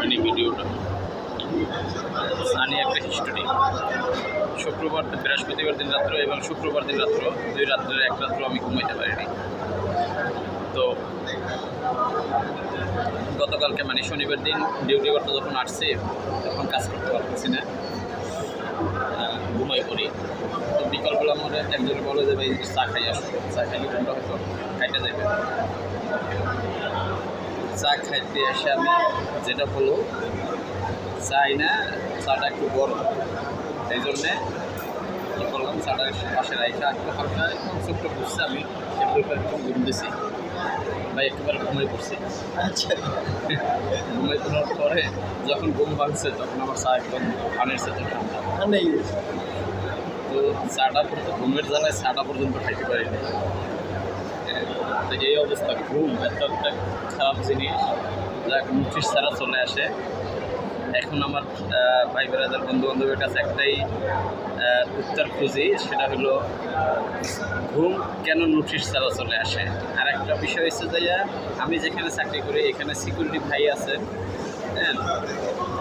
হয়নি ভিডিওটা। সানি একটা হিস্টোরি। শুক্রবার বৃহস্পতিবার দিন রাত্র এবং শুক্রবার দিন রাত্র, দুই রাত্রের এক রাত্র আমি ঘুমাইতে পারিনি। তো গতকালকে মানে শনিবার দিন ডিউটি করতে যখন আসছি তখন কাজ করতে পারতেছি না, ঘুমাই পড়ি। তো বিকালবেলা আমার একজনে বলে যে ভাই চা খাই আসো, চা খাইলে ঘুমটা হয়তো খাইতে যাবে। চা খাইতে এসে আমি যেটা বলো চাই না, চাটা একটু গরম, এই জন্যে কী করলাম, চাটা পাশে রাখা একটু হালকা চোখটা বুঝছে, আমি একটু ঘুম দিছি বা একেবারে ঘুমিয়ে পড়ছি। আচ্ছা, ঘুমিয়ে পড়ার পরে যখন ঘুম ভাঙছে তখন আমার চা একদম পানির সাথে ঠান্ডা। ঠান্ডাই তো চাটা পর্যন্ত ঘুমের জ্বালায় চাটা পর্যন্ত খাইতে পারিনি। তো এই অবস্থা, ঘুম এত একটা খারাপ জিনিস যা নোটিশ ছাড়া চলে আসে। এখন আমার ভাই ব্রাদার বন্ধু বান্ধবের কাছে একটাই উত্তর খুঁজি, সেটা হলো ঘুম কেন নোটিশ ছাড়া চলে আসে। আর একটা বিষয় হচ্ছে যে আমি যেখানে চাকরি করি এখানে সিকিউরিটি ভাই আছেন, হ্যাঁ,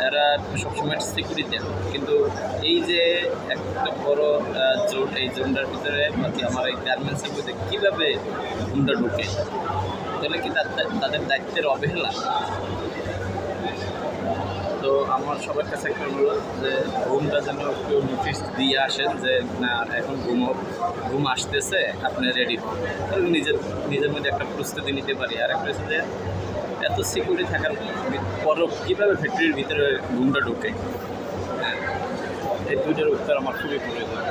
এরা সবসময় সিকিউরিটি দেন, কিন্তু এই যে একটা বড় জোন, এই জোনটার ভিতরে বাকি আমার এই গার্মেন্টসের মধ্যে কীভাবে ঘুমটা ঢুকে, তাহলে কি তাদের দায়িত্বের অবহেলা? তো আমার সবার কাছে একটা অনুরোধ যে ঘুমটা যেন একটু নোটিশ দিয়ে আসেন যে না এখন ঘুম আসতেছে, আপনি রেডি হন, তাহলে নিজের মধ্যে একটা প্রস্তুতি নিতে পারি। আর একটা হচ্ছে যে এত সিকিউরিটি থাকার পরও কীভাবে ফ্যাক্টরির ভিতরে ঘুমটা ঢুকে, এই দুইটার উত্তর আমার খুবই প্রয়োজন।